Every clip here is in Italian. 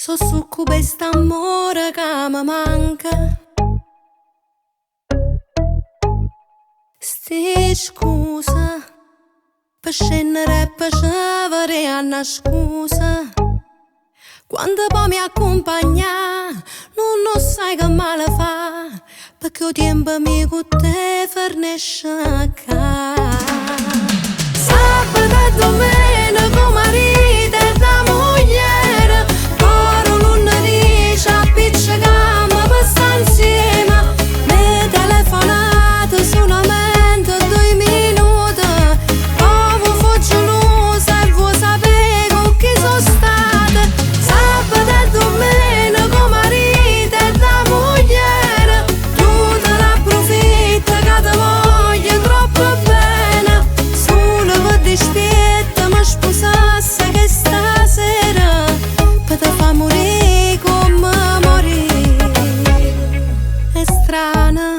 So succube st'amore che mi manca. Sti scusa per scendere e per scevere a una scusa. Quando poi mi accompagna non sai che male fa, perché il tempo mi con te fornisce a sabato e domenica marito e da moglie, poi lunedì ci appiccichiamo per stare insieme. Le telefonate sono mente 2 minuti, poi vi faccio l'usa e vuoi sapere con chi sono state. Sabato e domenica marito e da moglie, tu te ne approfitti che ti voglio troppo bene. Solo per dispietto mi sposassi che stasera per te fa morire come morire. È strana,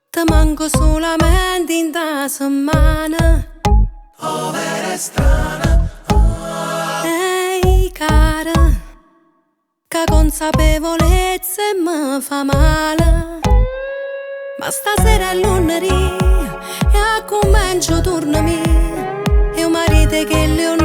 ti manco solamente in ta settimana. Oh, vera è strana. Ehi cara, che consapevolezza mi fa male. Ma stasera è lunedì e a comincio tornami. E un marito che le ho